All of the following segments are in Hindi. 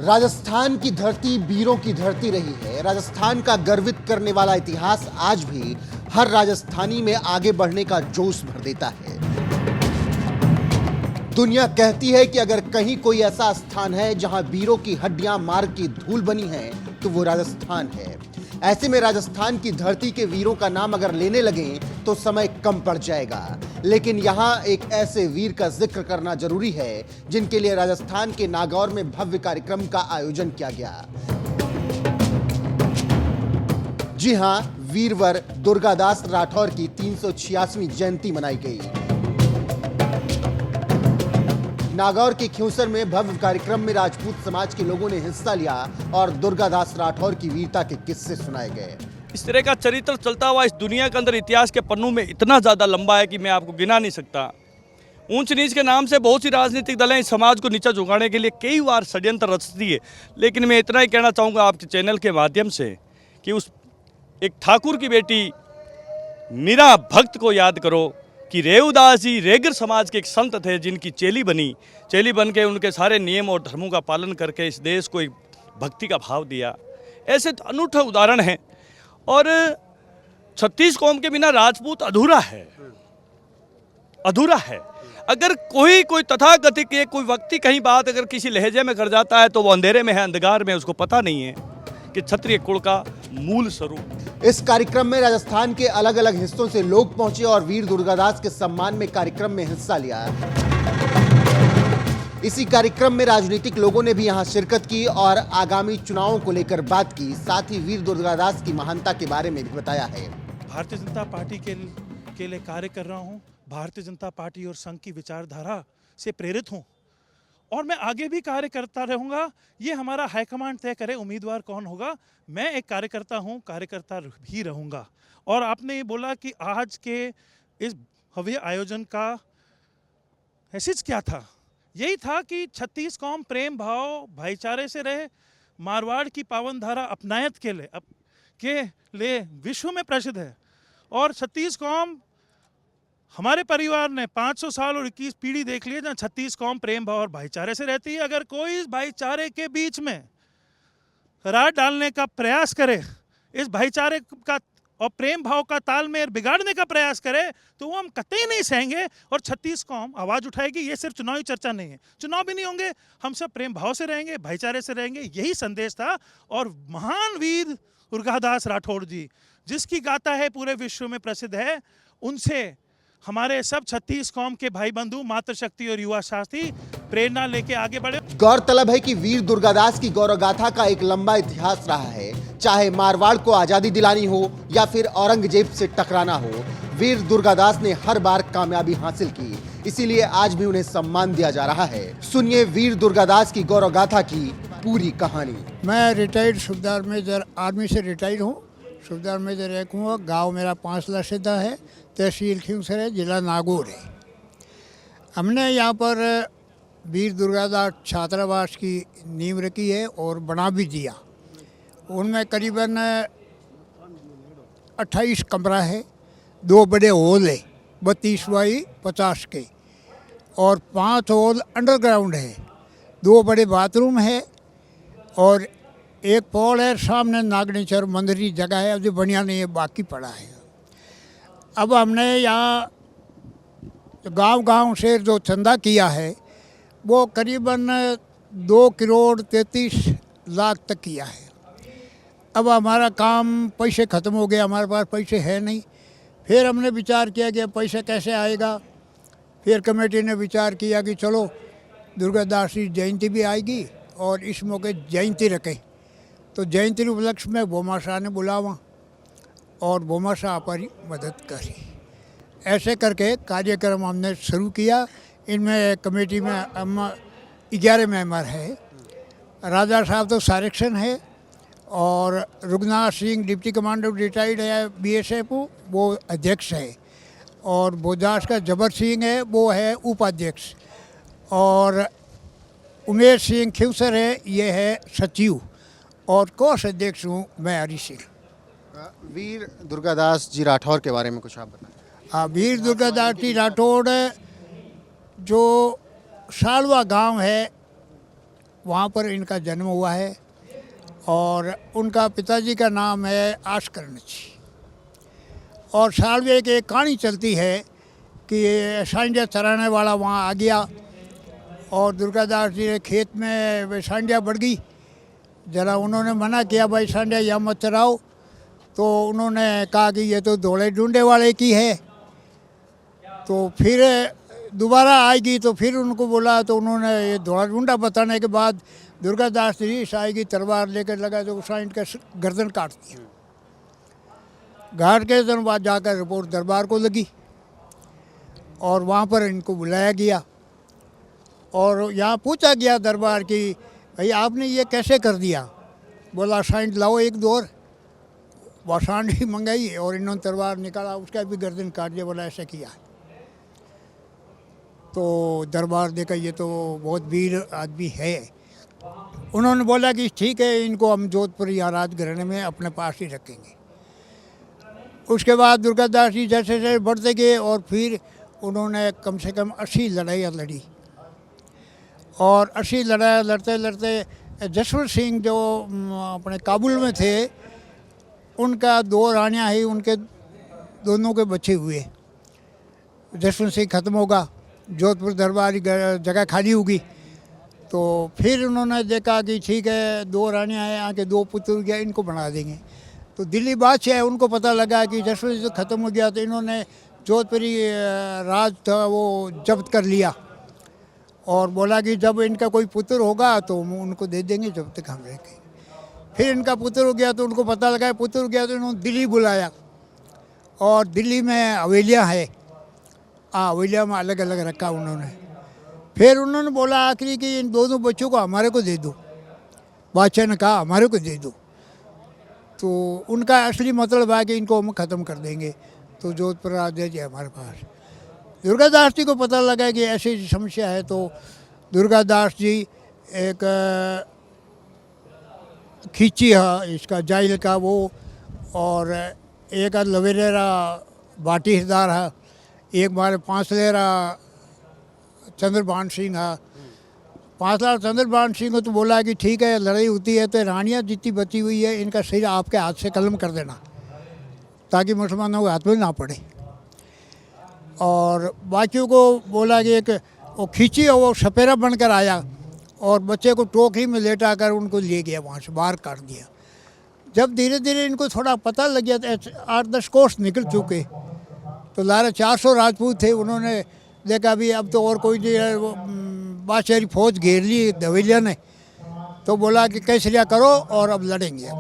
राजस्थान की धरती वीरों की धरती रही है। राजस्थान का गर्वित करने वाला इतिहास आज भी हर राजस्थानी में आगे बढ़ने का जोश भर देता है। दुनिया कहती है कि अगर कहीं कोई ऐसा स्थान है जहां वीरों की हड्डियां मार्ग की धूल बनी हैं, तो वो राजस्थान है। ऐसे में राजस्थान की धरती के वीरों का नाम अगर लेने लगें तो समय कम पड़ जाएगा, लेकिन यहाँ एक ऐसे वीर का जिक्र करना जरूरी है जिनके लिए राजस्थान के नागौर में भव्य कार्यक्रम का आयोजन किया गया। जी हां, वीरवर दुर्गादास राठौर की 386वीं जयंती मनाई गई। नागौर के खिंवसर में भव्य कार्यक्रम में राजपूत समाज के लोगों ने हिस्सा लिया और दुर्गादास राठौर की वीरता के किस्से सुनाए गए। इस तरह का चरित्र चलता हुआ इस दुनिया के अंदर इतिहास के पन्नों में इतना ज़्यादा लंबा है कि मैं आपको गिना नहीं सकता। ऊंच नीच के नाम से बहुत सी राजनीतिक दलें इस समाज को नीचा झुकाने के लिए कई बार षड्यंत्र रचती है, लेकिन मैं इतना ही कहना चाहूँगा आपके चैनल के माध्यम से कि उस एक ठाकुर की बेटी मीरा भक्त को याद करो कि रेवदास जी रेगर समाज के एक संत थे जिनकी चेली बन के उनके सारे नियम और धर्मों का पालन करके इस देश को एक भक्ति का भाव दिया। ऐसे अनूठे उदाहरण हैं। और 36 कौम के बिना राजपूत अधूरा है। अगर कोई तथाकथित कोई व्यक्ति कहीं बात अगर किसी लहजे में कर जाता है तो वो अंधेरे में है, अंधकार में, उसको पता नहीं है कि क्षत्रिय कुल का मूल स्वरूप। इस कार्यक्रम में राजस्थान के अलग अलग हिस्सों से लोग पहुंचे और वीर दुर्गादास के सम्मान में कार्यक्रम में हिस्सा लिया। इसी कार्यक्रम में राजनीतिक लोगों ने भी यहां शिरकत की और आगामी चुनावों को लेकर बात की। साथ ही वीर दुर्गादास की महानता के बारे में भी बताया है। भारतीय जनता पार्टी के लिए कार्य कर रहा हूं। भारतीय जनता पार्टी और संघ की विचारधारा से प्रेरित हूं और मैं आगे भी कार्य करता रहूंगा। ये हमारा हाईकमांड तय करे उम्मीदवार कौन होगा। मैं एक कार्यकर्ता हूं, कार्यकर्ता भी रहूंगा। और आपने ये बोला कि आज के इस भव्य आयोजन का मैसेज क्या था? यही था कि 36 कौम प्रेम भाव भाईचारे से रहे, मारवाड़ की पावन धारा अपनायत के लिए विश्व में प्रसिद्ध है। और 36 कौम हमारे परिवार ने 500 साल और 21 पीढ़ी देख ली है जहाँ 36 कौम प्रेम भाव और भाईचारे से रहती है। अगर कोई इस भाईचारे के बीच में रात डालने का प्रयास करे, इस भाईचारे का और प्रेम भाव का तालमेल बिगाड़ने का प्रयास करे, तो वो हम कतई नहीं सहेंगे और 36 कौम आवाज़ उठाएगी। ये सिर्फ चुनावी चर्चा नहीं है, चुनाव भी नहीं होंगे, हम सब प्रेम भाव से रहेंगे, भाईचारे से रहेंगे। यही संदेश था। और महान वीर दुर्गादास राठौर जी जिसकी गाथा है पूरे विश्व में प्रसिद्ध है, उनसे हमारे सब 36 कौम के भाई बंधु, मातृशक्ति और युवा साथी प्रेरणा लेके आगे बढ़े। गौरतलब है कि वीर दुर्गादास की गौरव गाथा का एक लंबा इतिहास रहा है। चाहे मारवाड़ को आजादी दिलानी हो या फिर औरंगजेब से टकराना हो, वीर दुर्गादास ने हर बार कामयाबी हासिल की। इसीलिए आज भी उन्हें सम्मान दिया जा रहा है। सुनिए वीर दुर्गादास की गौरव गाथा की पूरी कहानी। मैं रिटायर्ड सूबेदार मेजर आर्मी से रिटायर्ड हूँ। सूबेदार मेजर एक हूँ। गाँव मेरा 5 लसीदा है, तहसील खिंवसर है, जिला नागौर है। हमने यहाँ पर वीर दुर्गादास छात्रावास की नींव रखी है और बना भी दिया। उनमें करीबन 28 कमरा है, 2 बड़े हॉल है 32 बाई 50 के, और 5 हॉल अंडरग्राउंड है, 2 बड़े बाथरूम है और एक पॉल है। सामने नागनेश्वर मंदिर की जगह है, अभी बढ़िया नहीं है, बाकी पड़ा है। अब हमने यहाँ गांव से जो चंदा किया है वो करीबन 2 करोड़ 33 लाख तक किया है। अब हमारा काम, पैसे ख़त्म हो गए, हमारे पास पैसे है नहीं। फिर हमने विचार किया कि पैसे कैसे आएगा। फिर कमेटी ने विचार किया कि चलो दुर्गादास जी जयंती भी आएगी और इस मौके जयंती रखें। तो जयंती उपलक्ष्य में बोमा शाह ने बुलावा और बोमा शाह पर मदद करी। ऐसे करके कार्यक्रम हमने शुरू किया। इनमें कमेटी में हम 11 मेंबर है। राजा साहब तो सारेक्शन है और Rugnath Singh deputy commander retired है BSF, वो अध्यक्ष है। और बोदास का जबर सिंह है, वो है उपाध्यक्ष। और उमेश सिंह खिंवसर है, ये है सचिव। और कोष अध्यक्ष हूँ मैं, हरी सिंह। वीर दुर्गादास जी राठौर के बारे में कुछ आप बताएं। हाँ, वीर दुर्गादास जी राठौर जो सालवा गांव है वहाँ पर इनका जन्म हुआ है और उनका पिताजी का नाम है आशकर्ण जी। और साल में एक कहानी चलती है कि सांडिया चराने वाला वहाँ आ गया और दुर्गादास जी ने खेत में वे सांडिया बढ़ गई। जरा उन्होंने मना किया, भाई सांडिया यहाँ मत चराओ। तो उन्होंने कहा कि ये तो दौड़े ढूंढे वाले की है। तो फिर दोबारा आएगी तो फिर उनको बोला, तो उन्होंने ये दौड़ा ढूंढा बताने के बाद दुर्गादास जी आएगी तलवार लेकर लगा तो सांड का गर्दन काट दिया। घाट के दिन बाद जाकर रिपोर्ट दरबार को लगी और वहाँ पर इनको बुलाया गया और यहाँ पूछा गया दरबार की, भाई आपने ये कैसे कर दिया? बोला सांड लाओ एक दौर। वह सांड ही मंगाई और इन्होंने तलवार निकाला, उसका भी गर्दन काट दिया। बोला ऐसा किया। तो दरबार देखा ये तो बहुत वीर आदमी है। उन्होंने बोला कि ठीक है, इनको हम जोधपुर या राजघराने में अपने पास ही रखेंगे। उसके बाद दुर्गादास जी जैसे जैसे बढ़ते गए और फिर उन्होंने कम से कम 80 लड़ाइयाँ लड़ी और 80 लड़ाइयाँ लड़ते लड़ते जसवंत सिंह जो अपने काबुल में थे, उनका 2 रानियाँ ही उनके दोनों के बच्चे हुए। जसवंत सिंह खत्म होगा, जोधपुर दरबार जगह खाली होगी। तो फिर उन्होंने देखा कि ठीक है, 2 रानियाँ हैं, यहाँ के 2 पुत्र गया, इनको बना देंगे। तो दिल्ली बादशाह है, उनको पता लगा कि जसवंत सिंह खत्म हो गया, तो इन्होंने जोधपुरी राज था वो जब्त कर लिया और बोला कि जब इनका कोई पुत्र होगा तो हम उनको दे देंगे, जब तक हम रहेंगे। फिर इनका पुत्र हो गया तो उनको पता लगा पुत्र हो गया, तो इन्होंने दिल्ली बुलाया और दिल्ली में हवेलियाँ है, हवेलियाँ में अलग अलग रखा उन्होंने। फिर उन्होंने बोला आखिरी कि इन दोनों बच्चों को हमारे को दे दो। बादशाह ने कहा हमारे को दे दो। तो उनका असली मतलब है कि इनको हम ख़त्म कर देंगे, तो जोधपुर आ जाइए हमारे पास। दुर्गादास जी को पता लगा कि ऐसी समस्या है, तो दुर्गादास जी एक खींची है इसका जाइल का वो, और एक लवेरेरा बाटी हिरदार है, एक मारे 5 लेरा चंद्रभान सिंह है। 5 लाख चंद्रभान सिंह को तो बोला कि ठीक है, लड़ाई होती है तो रानियाँ जितनी बची हुई है इनका सिर आपके हाथ से कलम कर देना ताकि मुसलमानों के हाथ में ना पड़े। और बाकियों को बोला कि एक वो खींची और वो सपेरा बनकर आया और बच्चे को टोकरी में लेटा कर उनको ले गया, वहाँ से बाहर काट दिया। जब धीरे धीरे इनको थोड़ा पता लग गया तो 8-10 कोस निकल चुके, तो लारे 400 राजपूत थे। उन्होंने देखा भी अब तो और कोई नहीं, बादशाही फौज घेर ली हवेलिया ने, तो बोला कि कैसरिया करो और अब लड़ेंगे।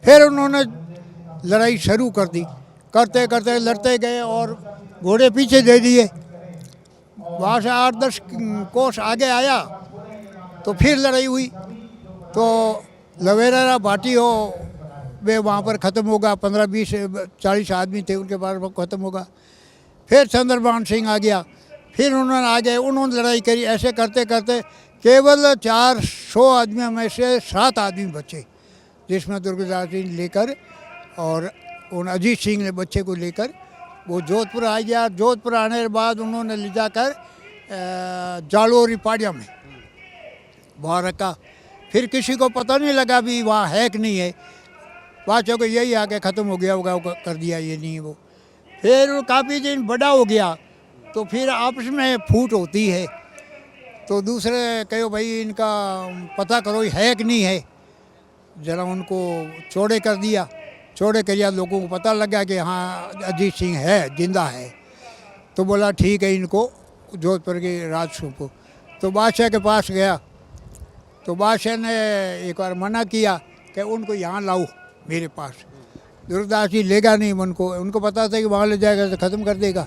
फिर उन्होंने लड़ाई शुरू कर दी, करते करते लड़ते गए और घोड़े पीछे दे दिए। वहाँ से 8-10 कोस आगे आया तो फिर लड़ाई हुई, तो लवेरा भाटी हो वे वहाँ पर ख़त्म होगा। 15-20-40 आदमी थे उनके पास, वो ख़त्म होगा। फिर चंद्रभान सिंह आ गया, फिर उन्होंने आगे उन्होंने लड़ाई करी। ऐसे करते करते केवल 400 आदमियों में से 7 आदमी बचे, जिसमें दुर्गादास जी लेकर और उन अजीत सिंह ने बच्चे को लेकर वो जोधपुर आ गया। जोधपुर आने के बाद उन्होंने ले जाकर जालोरी पाड़िया में वहाँ रखा। फिर किसी को पता नहीं लगा भी वहाँ है कि नहीं है, बादशाह को यही आके ख़त्म हो गया होगा, वो कर दिया, ये नहीं वो। फिर वो काफ़ी दिन बड़ा हो गया तो फिर आपस में फूट होती है, तो दूसरे कहो भाई इनका पता करो है कि नहीं है, ज़रा उनको चौड़े कर दिया। चौड़े करिया, लोगों को पता लगा कि हाँ अजीत सिंह है, जिंदा है। तो बोला ठीक है, इनको जोधपुर के राज सौंपो। तो बादशाह के पास गया तो बादशाह ने एक बार मना किया कि उनको यहाँ लाओ मेरे पास। दुर्गादास जी लेगा नहीं उनको पता था कि वहाँ ले जाएगा तो ख़त्म कर देगा।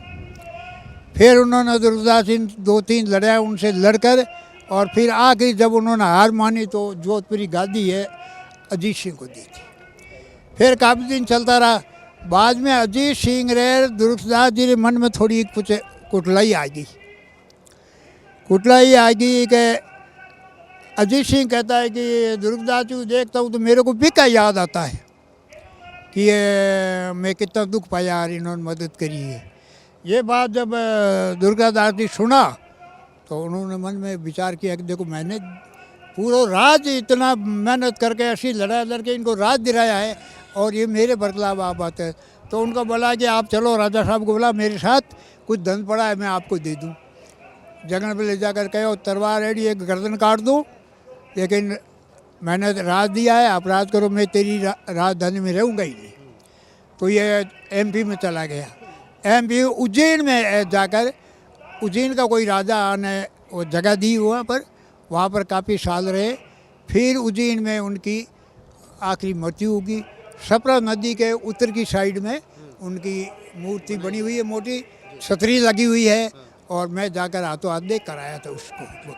फिर उन्होंने दुर्गादास जी 2-3 लड़ाया उनसे लड़कर, और फिर आखिर जब उन्होंने हार मानी तो जोधपुरी गादी है अजीत सिंह को दी थी। फिर काफ़ी दिन चलता रहा। बाद में अजीत सिंह रे दुर्गादास जी के मन में थोड़ी कुछ कुटलाई आ गई। कुटलाई आ गई कि अजीत सिंह कहता है कि दुर्गादास जी को देखता हूँ तो मेरे को भी का याद आता है कि ये मैं कितना दुख पाया यार, इन्होंने मदद करी है। ये बात जब दुर्गादास जी सुना तो उन्होंने मन में विचार किया कि देखो मैंने पूरा राज इतना मेहनत करके ऐसी लड़ाई लड़के इनको राज दिलाया है और ये मेरे बरखलाफ आप आते हैं। तो उनको बोला कि आप चलो, राजा साहब को बोला मेरे साथ कुछ धन पड़ा है मैं आपको दे दूँ। जंगल पे ले जा कर कहो तलवार एड़ी एक गर्दन काट दूँ, लेकिन मैंने राज दिया है, आप राज करो, मैं तेरी राजधानी में रहूँगा ही नहीं। तो ये एमपी में चला गया। एमपी उज्जैन में जाकर, उज्जैन का कोई राजा ने वो जगह दी वहाँ पर काफ़ी साल रहे। फिर उज्जैन में उनकी आखिरी मृत्यु होगी। सपरा नदी के उत्तर की साइड में उनकी मूर्ति बनी हुई है, मोटी छतरी लगी हुई है, और मैं जाकर हाथों हाथ देख कर आया था उसको।